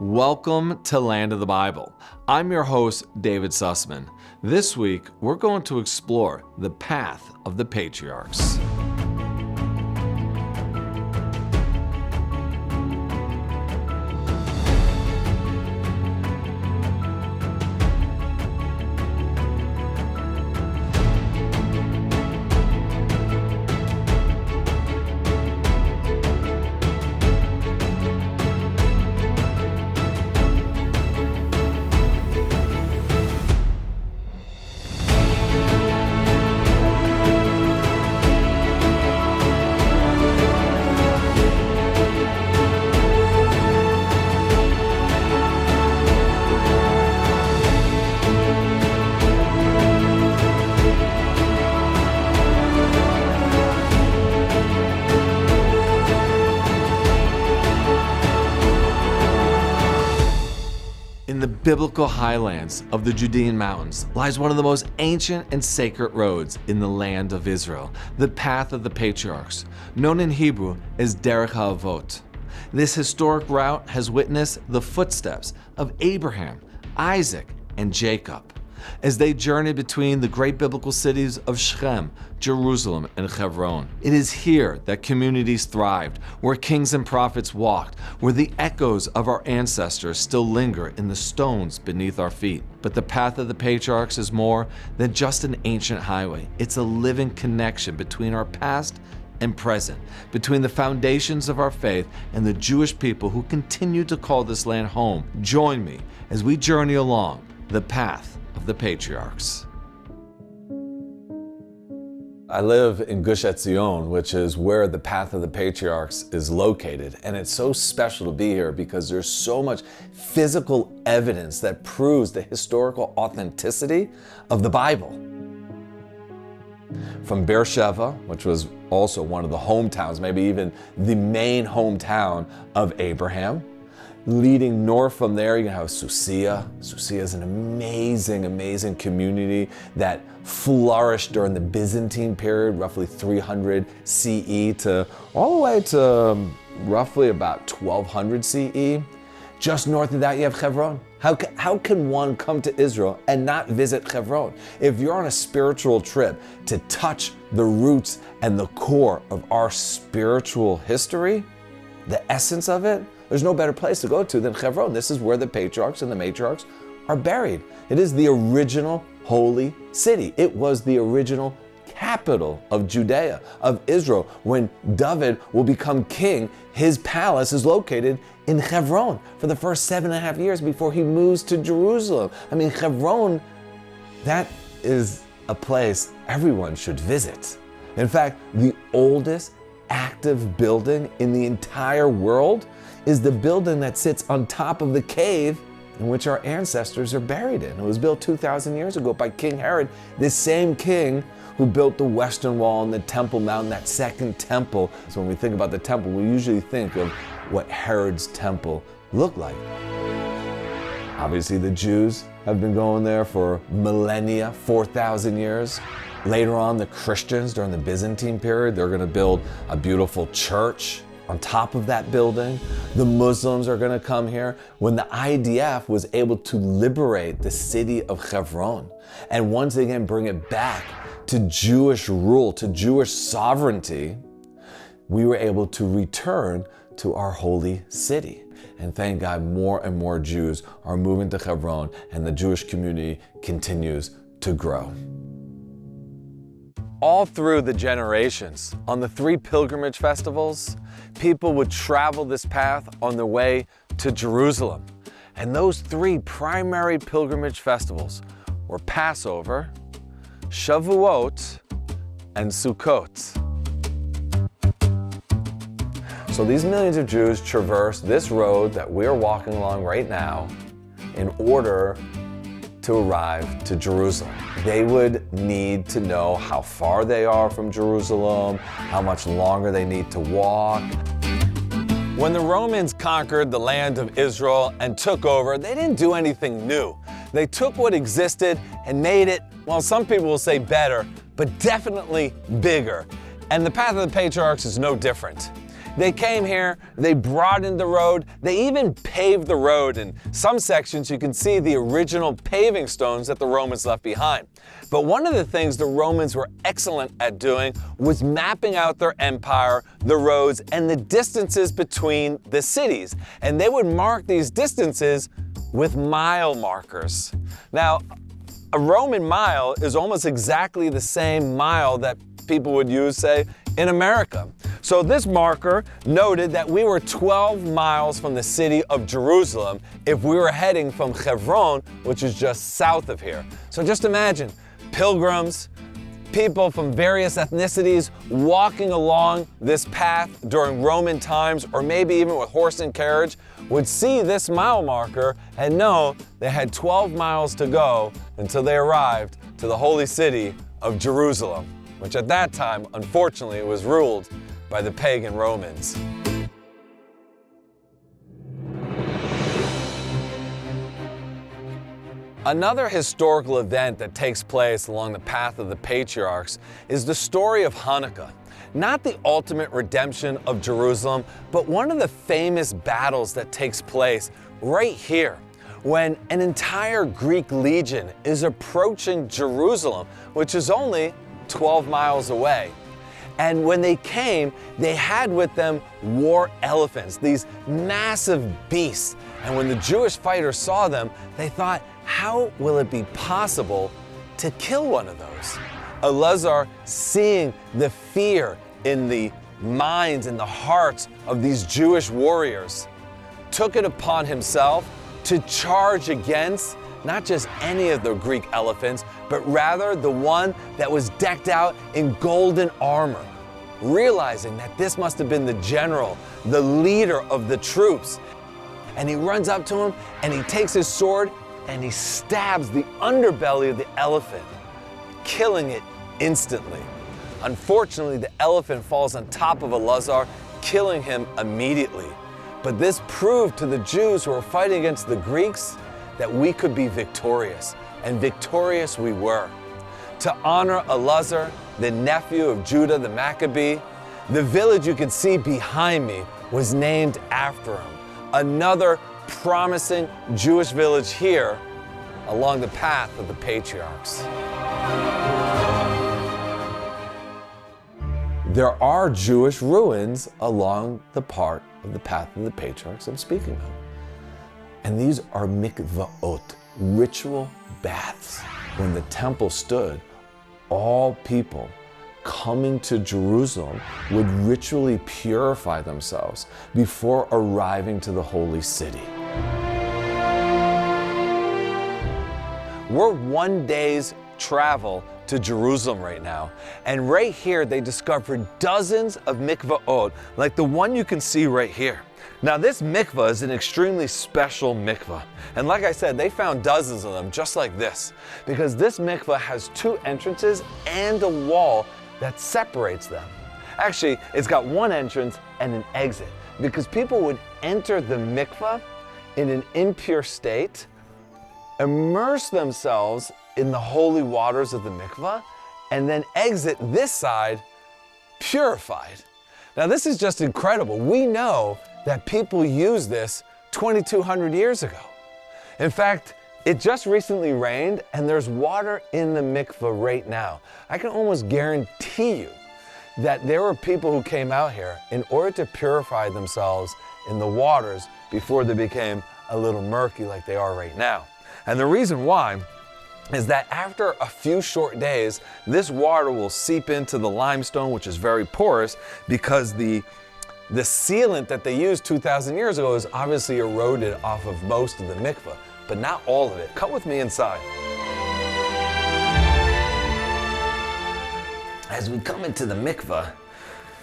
Welcome to Land of the Bible. I'm your host, David Sussman. This week, we're going to explore the path of the Patriarchs. In the biblical highlands of the Judean mountains lies one of the most ancient and sacred roads in the land of Israel, the path of the Patriarchs, known in Hebrew as Derech HaAvot. This historic route has witnessed the footsteps of Abraham, Isaac, and Jacob as they journeyed between the great biblical cities of Shechem, Jerusalem, and Hebron. It is here that communities thrived, where kings and prophets walked, where the echoes of our ancestors still linger in the stones beneath our feet. But the path of the Patriarchs is more than just an ancient highway. It's a living connection between our past and present, between the foundations of our faith and the Jewish people who continue to call this land home. Join me as we journey along the path of the Patriarchs. I live in Gush Etzion, which is where the path of the Patriarchs is located. And it's so special to be here because there's so much physical evidence that proves the historical authenticity of the Bible. From Beersheba, which was also one of the hometowns, maybe even the main hometown of Abraham, leading north from there, you have Susya. Susya is an amazing community that flourished during the Byzantine period, roughly 300 CE to all the way to roughly about 1200 CE. Just north of that, you have Hebron. How can one come to Israel and not visit Hebron? If you're on a spiritual trip to touch the roots and the core of our spiritual history, the essence of it, there's no better place to go to than Hebron. This is where the Patriarchs and the Matriarchs are buried. It is the original holy city. It was the original capital of Judea, of Israel. When David will become king, his palace is located in Hebron for the first 7.5 years before he moves to Jerusalem. I mean, Hebron, that is a place everyone should visit. In fact, the oldest active building in the entire world is the building that sits on top of the cave in which our ancestors are buried in. It was built 2,000 years ago by King Herod, this same king who built the Western Wall and the Temple Mount, that second temple. So when we think about the temple, we usually think of what Herod's temple looked like. Obviously, the Jews have been going there for millennia, 4,000 years. Later on, the Christians during the Byzantine period, they're going to build a beautiful church on top of that building. The Muslims are going to come here. When the IDF was able to liberate the city of Hebron and once again bring it back to Jewish rule, to Jewish sovereignty, we were able to return to our holy city. And thank God more and more Jews are moving to Hebron and the Jewish community continues to grow. All through the generations, on the 3 pilgrimage festivals, people would travel this path on their way to Jerusalem. And those 3 primary pilgrimage festivals were Passover, Shavuot, and Sukkot. So these millions of Jews traversed this road that we're walking along right now in order to arrive to Jerusalem. They would need to know how far they are from Jerusalem, how much longer they need to walk. When the Romans conquered the land of Israel and took over, they didn't do anything new. They took what existed and made it, well, some people will say better, but definitely bigger. And the path of the Patriarchs is no different. They came here, they broadened the road, they even paved the road. In some sections you can see the original paving stones that the Romans left behind. But one of the things the Romans were excellent at doing was mapping out their empire, the roads, and the distances between the cities. And they would mark these distances with mile markers. Now, a Roman mile is almost exactly the same mile that people would use, say, in America. So this marker noted that we were 12 miles from the city of Jerusalem if we were heading from Hebron, which is just south of here. So just imagine pilgrims, people from various ethnicities walking along this path during Roman times, or maybe even with horse and carriage, would see this mile marker and know they had 12 miles to go until they arrived to the holy city of Jerusalem, which at that time, unfortunately, was ruled by the pagan Romans. Another historical event that takes place along the path of the Patriarchs is the story of Hanukkah. Not the ultimate redemption of Jerusalem, but one of the famous battles that takes place right here, when an entire Greek legion is approaching Jerusalem, which is only 12 miles away. And when they came, they had with them war elephants, these massive beasts. And when the Jewish fighters saw them, they thought, how will it be possible to kill one of those? Eleazar, seeing the fear in the minds and the hearts of these Jewish warriors, took it upon himself to charge against not just any of the Greek elephants, but rather the one that was decked out in golden armor, realizing that this must have been the general, the leader of the troops. And he runs up to him and he takes his sword and he stabs the underbelly of the elephant, killing it instantly. Unfortunately, the elephant falls on top of Eleazar, killing him immediately. But this proved to the Jews who were fighting against the Greeks that we could be victorious, and victorious we were. To honor Eleazar, the nephew of Judah the Maccabee, the village you can see behind me was named after him. Another promising Jewish village here along the path of the Patriarchs. There are Jewish ruins along the part of the path of the Patriarchs I'm speaking of. And these are mikvaot, ritual baths. When the temple stood, all people coming to Jerusalem would ritually purify themselves before arriving to the holy city. We're one day's travel to Jerusalem right now, and right here they discovered dozens of mikvaot, like the one you can see right here. Now this mikvah is an extremely special mikvah, and like I said, they found dozens of them just like this, because this mikvah has two entrances and a wall that separates them. Actually, it's got one entrance and an exit, because people would enter the mikvah in an impure state, immerse themselves in the holy waters of the mikvah, and then exit this side purified. Now this is just incredible. We know that people used this 2,200 years ago. In fact, it just recently rained and there's water in the mikvah right now. I can almost guarantee you that there were people who came out here in order to purify themselves in the waters before they became a little murky like they are right now. And the reason why is that after a few short days, this water will seep into the limestone, which is very porous, because the sealant that they used 2,000 years ago is obviously eroded off of most of the mikvah, but not all of it. Come with me inside. As we come into the mikvah,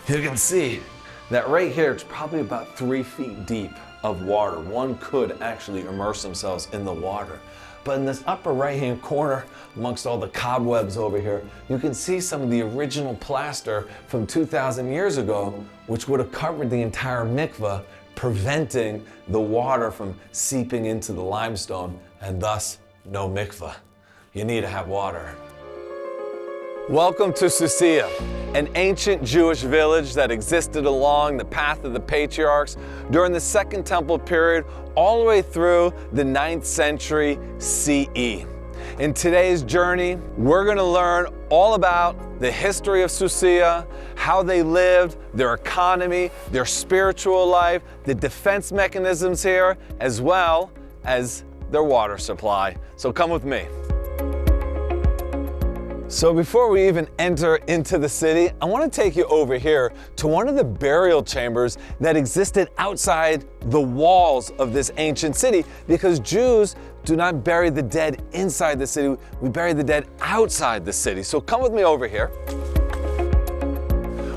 you can see that right here it's probably about 3 feet deep of water. One could actually immerse themselves in the water. But in this upper right-hand corner, amongst all the cobwebs over here, you can see some of the original plaster from 2,000 years ago, which would have covered the entire mikvah, preventing the water from seeping into the limestone, and thus no mikvah. You need to have water. Welcome to Susya, an ancient Jewish village that existed along the path of the Patriarchs during the Second Temple period all the way through the 9th century CE. In today's journey, we're going to learn all about the history of Susya, how they lived, their economy, their spiritual life, the defense mechanisms here, as well as their water supply. So come with me. So before we even enter into the city, I want to take you over here to one of the burial chambers that existed outside the walls of this ancient city, because Jews do not bury the dead inside the city, we bury the dead outside the city. So come with me over here.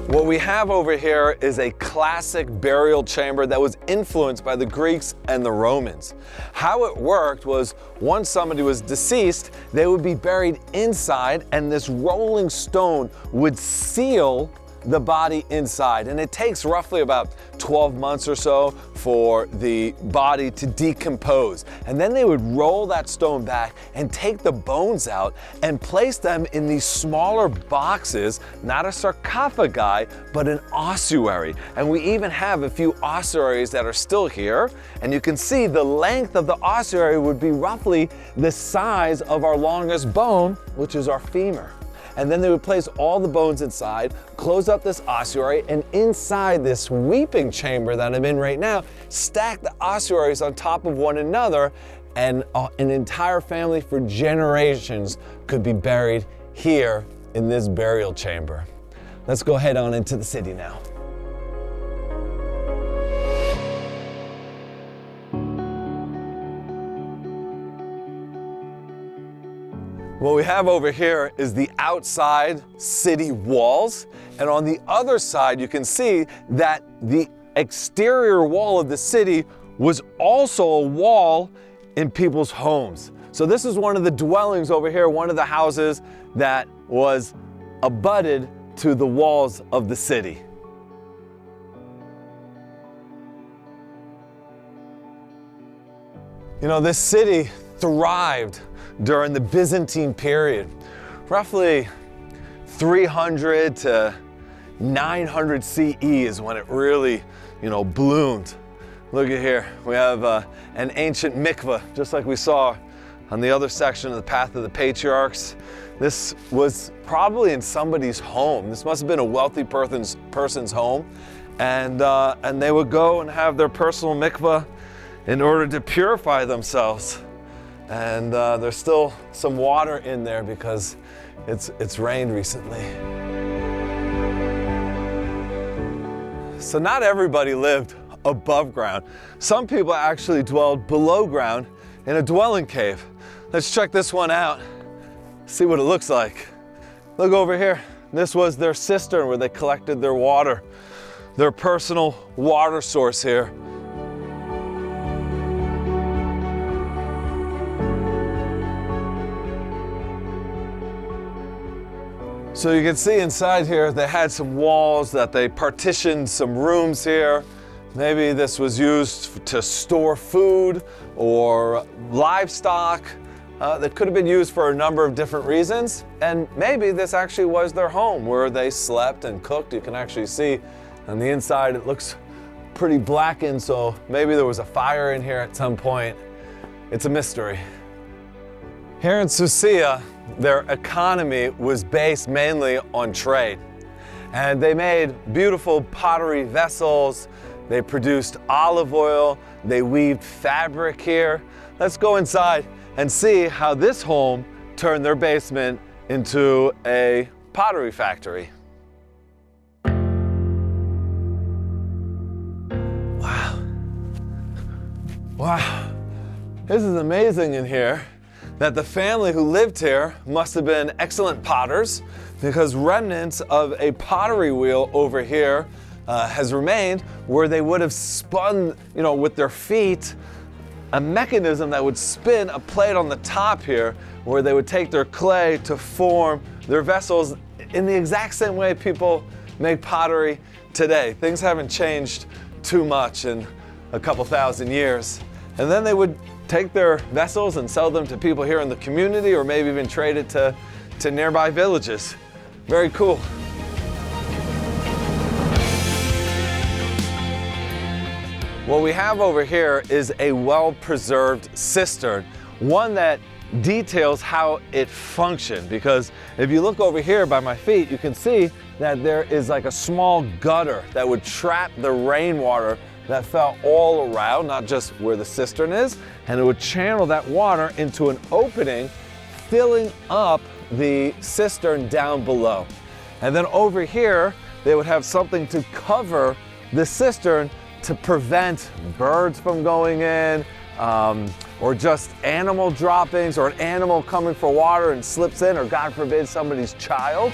What we have over here is a classic burial chamber that was influenced by the Greeks and the Romans. How it worked was once somebody was deceased, they would be buried inside, and this rolling stone would seal the body inside. And it takes roughly about 12 months or so for the body to decompose. And then they would roll that stone back and take the bones out and place them in these smaller boxes, not a sarcophagi, but an ossuary. And we even have a few ossuaries that are still here. And you can see the length of the ossuary would be roughly the size of our longest bone, which is our femur. And then they would place all the bones inside, close up this ossuary, and inside this weeping chamber that I'm in right now, stack the ossuaries on top of one another, and an entire family for generations could be buried here in this burial chamber. Let's go head on into the city now. What we have over here is the outside city walls, and on the other side you can see that the exterior wall of the city was also a wall in people's homes. So this is one of the dwellings over here, one of the houses that was abutted to the walls of the city. You know, this city thrived during the Byzantine period. Roughly 300 to 900 CE is when it really, bloomed. Look at here, we have an ancient mikveh, just like we saw on the other section of the path of the Patriarchs. This was probably in somebody's home. This must have been a wealthy person's home. And they would go and have their personal mikveh in order to purify themselves. And there's still some water in there because it's rained recently. So not everybody lived above ground. Some people actually dwelled below ground in a dwelling cave. Let's check this one out, see what it looks like. Look over here. This was their cistern where they collected their water, their personal water source here. So you can see inside here, they had some walls that they partitioned some rooms here. Maybe this was used to store food or livestock. That could have been used for a number of different reasons. And maybe this actually was their home where they slept and cooked. You can actually see on the inside, it looks pretty blackened. So maybe there was a fire in here at some point. It's a mystery. Here in Susya, their economy was based mainly on trade. And they made beautiful pottery vessels, they produced olive oil, they weaved fabric here. Let's go inside and see how this home turned their basement into a pottery factory. Wow. Wow. This is amazing in here. That the family who lived here must have been excellent potters, because remnants of a pottery wheel over here has remained, where they would have spun, with their feet, a mechanism that would spin a plate on the top here, where they would take their clay to form their vessels in the exact same way people make pottery today. Things haven't changed too much in a couple thousand years. And then they would take their vessels and sell them to people here in the community, or maybe even trade it to nearby villages. Very cool. What we have over here is a well-preserved cistern, one that details how it functioned, because if you look over here by my feet, you can see that there is like a small gutter that would trap the rainwater that fell all around, not just where the cistern is, and it would channel that water into an opening, filling up the cistern down below. And then over here, they would have something to cover the cistern to prevent birds from going in, or just animal droppings, or an animal coming for water and slips in, or God forbid, somebody's child.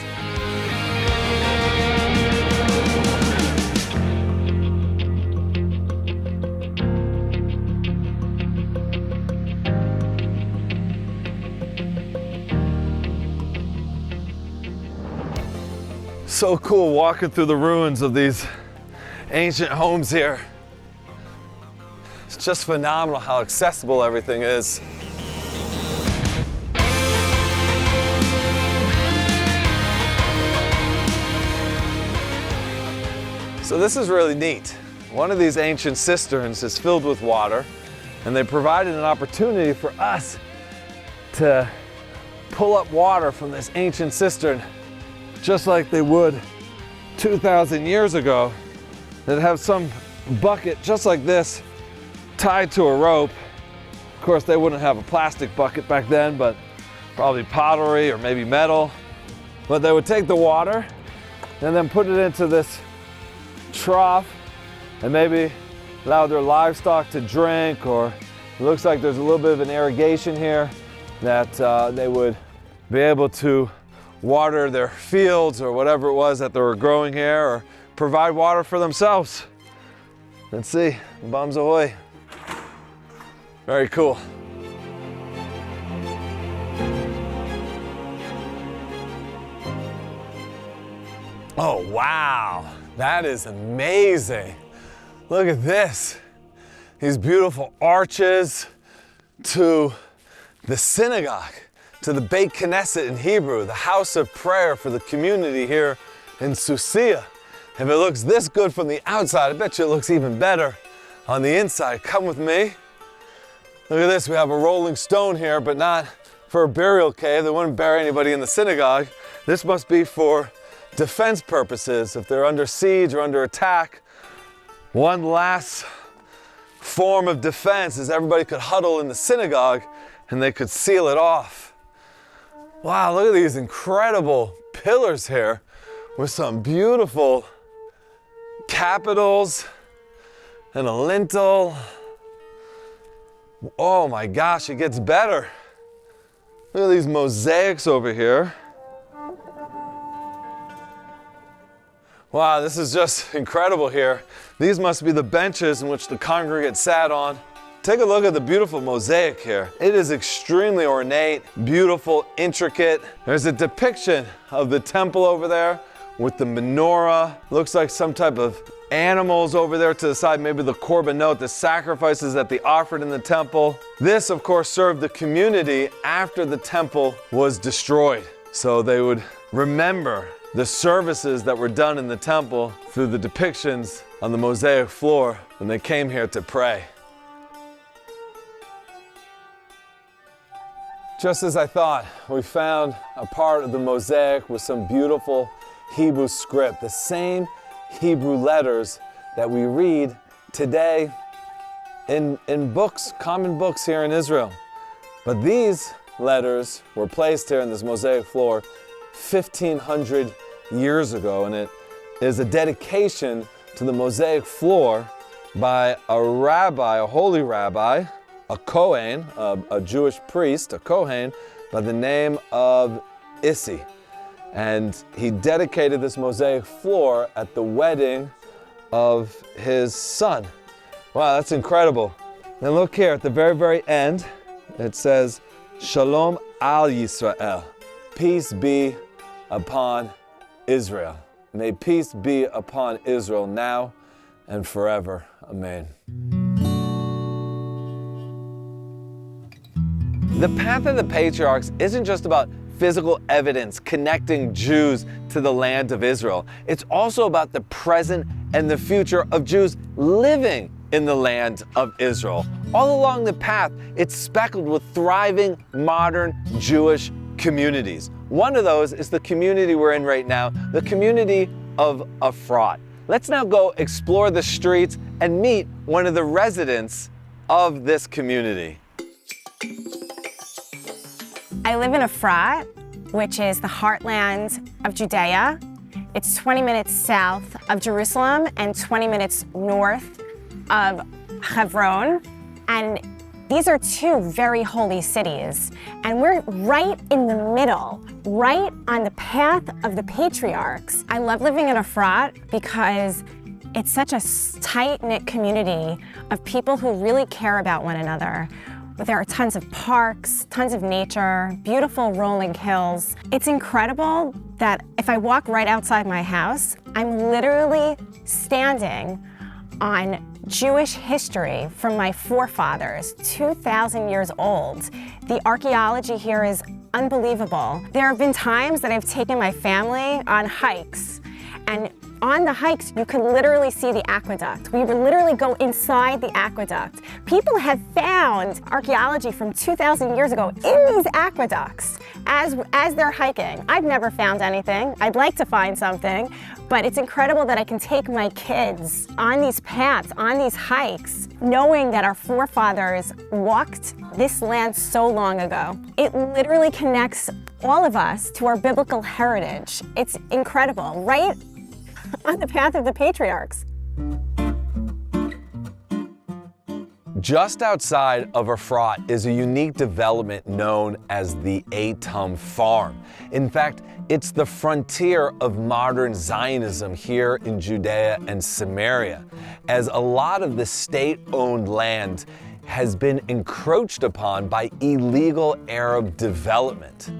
So cool walking through the ruins of these ancient homes here. It's just phenomenal how accessible everything is. So this is really neat. One of these ancient cisterns is filled with water, and they provided an opportunity for us to pull up water from this ancient cistern just like they would 2,000 years ago. They'd have some bucket just like this tied to a rope. Of course, they wouldn't have a plastic bucket back then, but probably pottery or maybe metal. But they would take the water and then put it into this trough and maybe allow their livestock to drink, or it looks like there's a little bit of an irrigation here that they would be able to water their fields or whatever it was that they were growing here, or provide water for themselves. Let's see, bombs ahoy. Very cool. Oh, wow, that is amazing. Look at this. These beautiful arches to the synagogue, to the Beit Knesset in Hebrew, the house of prayer for the community here in Susya. If it looks this good from the outside, I bet you it looks even better on the inside. Come with me. Look at this, we have a rolling stone here, but not for a burial cave. They wouldn't bury anybody in the synagogue. This must be for defense purposes. If they're under siege or under attack, one last form of defense is everybody could huddle in the synagogue and they could seal it off. Wow, look at these incredible pillars here with some beautiful capitals and a lintel. Oh my gosh, it gets better. Look at these mosaics over here. Wow, this is just incredible here. These must be the benches in which the congregants sat on. Take a look at the beautiful mosaic here. It is extremely ornate, beautiful, intricate. There's a depiction of the temple over there with the menorah. Looks like some type of animals over there to the side, maybe the korbanot, the sacrifices that they offered in the temple. This, of course, served the community after the temple was destroyed. So they would remember the services that were done in the temple through the depictions on the mosaic floor when they came here to pray. Just as I thought, we found a part of the mosaic with some beautiful Hebrew script, the same Hebrew letters that we read today in books, common books here in Israel. But these letters were placed here in this mosaic floor 1,500 years ago, and it is a dedication to the mosaic floor by a rabbi, a holy rabbi, a Kohen, a Jewish priest, a Kohen, by the name of Issi. And he dedicated this mosaic floor at the wedding of his son. Wow, that's incredible. And look here, at the very, very end, it says, Shalom al Yisrael. Peace be upon Israel. May peace be upon Israel now and forever. Amen. The path of the patriarchs isn't just about physical evidence connecting Jews to the land of Israel. It's also about the present and the future of Jews living in the land of Israel. All along the path, it's speckled with thriving, modern Jewish communities. One of those is the community we're in right now, the community of Efrat. Let's now go explore the streets and meet one of the residents of this community. I live in Efrat, which is the heartland of Judea. It's 20 minutes south of Jerusalem and 20 minutes north of Hebron. And these are two very holy cities. And we're right in the middle, right on the path of the Patriarchs. I love living in Efrat because it's such a tight-knit community of people who really care about one another. There are tons of parks, tons of nature, beautiful rolling hills. It's incredible that if I walk right outside my house, I'm literally standing on Jewish history from my forefathers, 2,000 years old. The archaeology here is unbelievable. There have been times that I've taken my family on hikes, and on the hikes, you could literally see the aqueduct. We would literally go inside the aqueduct. People have found archaeology from 2,000 years ago in these aqueducts as they're hiking. I've never found anything. I'd like to find something, but it's incredible that I can take my kids on these paths, on these hikes, knowing that our forefathers walked this land so long ago. It literally connects all of us to our biblical heritage. It's incredible, right? On the path of the Patriarchs. Just outside of Efrat is a unique development known as the Farm. In fact, it's the frontier of modern Zionism here in Judea and Samaria, as a lot of the state-owned land has been encroached upon by illegal Arab development.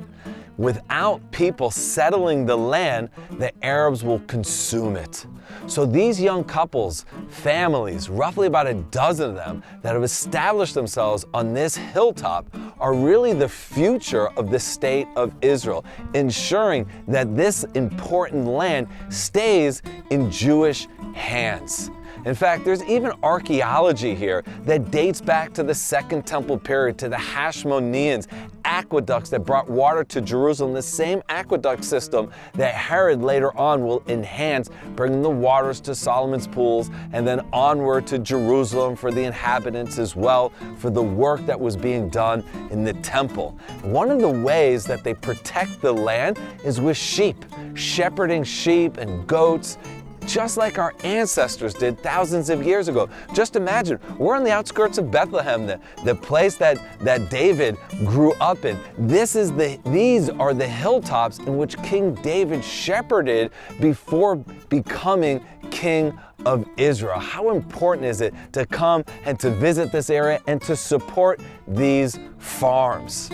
Without people settling the land, the Arabs will consume it. So these young couples, families, roughly about a dozen of them, that have established themselves on this hilltop are really the future of the state of Israel, ensuring that this important land stays in Jewish hands. In fact, there's even archaeology here that dates back to the Second Temple period, to the Hashmoneans, aqueducts that brought water to Jerusalem, the same aqueduct system that Herod later on will enhance, bringing the waters to Solomon's pools and then onward to Jerusalem for the inhabitants as well, for the work that was being done in the temple. One of the ways that they protect the land is with sheep, shepherding sheep and goats, just like our ancestors did thousands of years ago. Just imagine, we're on the outskirts of Bethlehem, the place that David grew up in. These are the hilltops in which King David shepherded before becoming king of Israel. How important is it to come and to visit this area and to support these farms?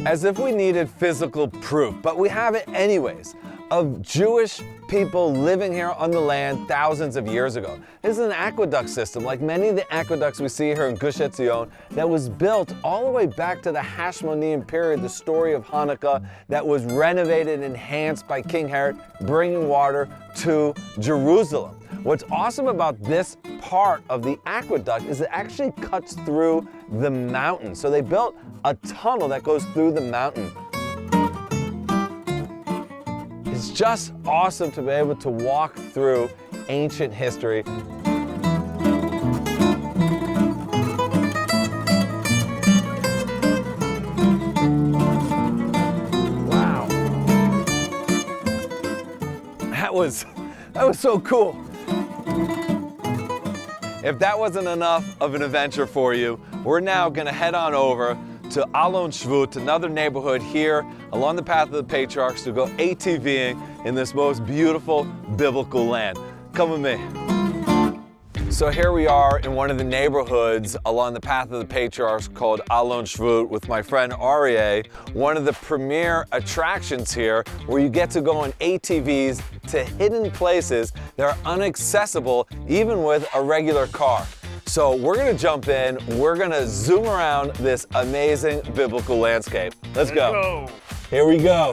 As if we needed physical proof, but we have it anyways, of Jewish people living here on the land thousands of years ago. This is an aqueduct system, like many of the aqueducts we see here in Gush Etzion, that was built all the way back to the Hashmonean period, the story of Hanukkah, that was renovated and enhanced by King Herod, bringing water to Jerusalem. What's awesome about this part of the aqueduct is it actually cuts through the mountain. So they built a tunnel that goes through the mountain. It's just awesome to be able to walk through ancient history. Wow. That was so cool. If that wasn't enough of an adventure for you, we're now gonna head on over to Alon Shvut, another neighborhood here along the path of the Patriarchs, to go ATVing in this most beautiful biblical land. Come with me. So here we are in one of the neighborhoods along the path of the Patriarchs called Alon Shvut with my friend Aryeh, one of the premier attractions here where you get to go on ATVs to hidden places that are inaccessible even with a regular car. So we're gonna jump in, we're gonna zoom around this amazing biblical landscape. Let's go. Here we go.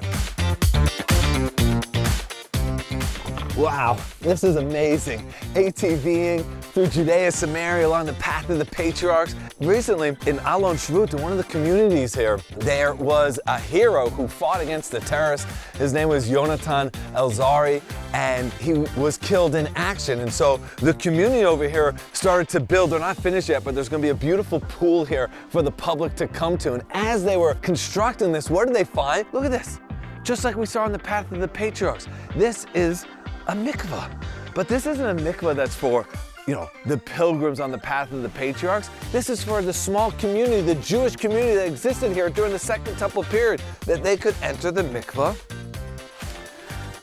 Wow, this is amazing. ATVing through Judea, Samaria, along the path of the Patriarchs. Recently, in Alon Shvut, in one of the communities here, there was a hero who fought against the terrorists. His name was Yonatan Elzari, and he was killed in action. And so the community over here started to build. They're not finished yet, but there's gonna be a beautiful pool here for the public to come to. And as they were constructing this, what did they find? Look at this. Just like we saw on the path of the Patriarchs. This is a mikvah. But this isn't a mikvah that's for, the pilgrims on the path of the Patriarchs. This is for the small community, the Jewish community that existed here during the Second Temple period, that they could enter the mikvah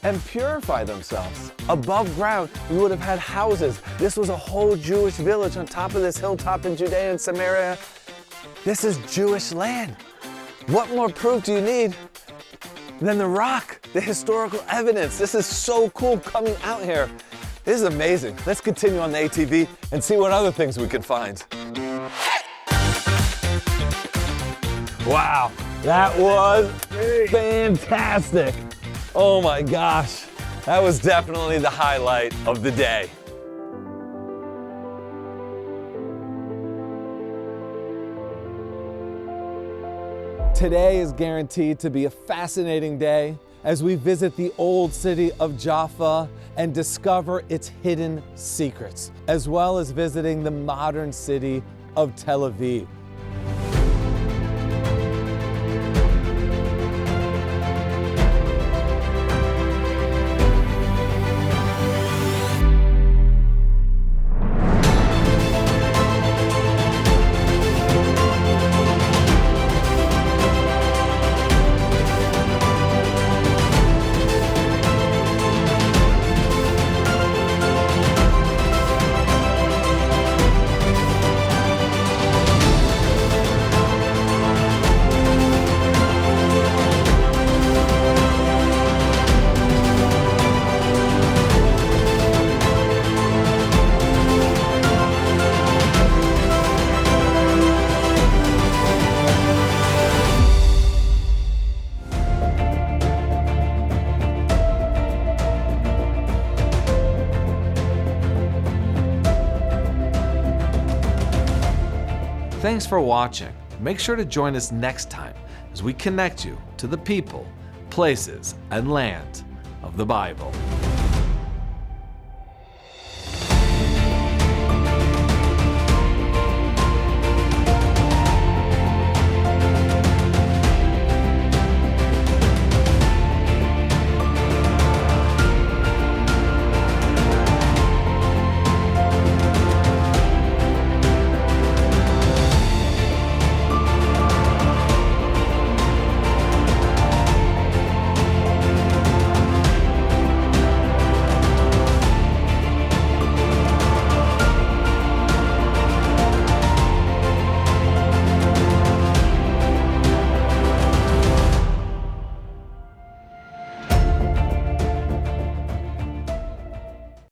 and purify themselves. Above ground, we would have had houses. This was a whole Jewish village on top of this hilltop in Judea and Samaria. This is Jewish land. What more proof do you need than the rock, the historical evidence? This is so cool coming out here. This is amazing. Let's continue on the ATV and see what other things we can find. Wow, that was fantastic. Oh my gosh, that was definitely the highlight of the day. Today is guaranteed to be a fascinating day as we visit the old city of Jaffa and discover its hidden secrets, as well as visiting the modern city of Tel Aviv. Thanks for watching. Make sure to join us next time as we connect you to the people, places, and land of the Bible.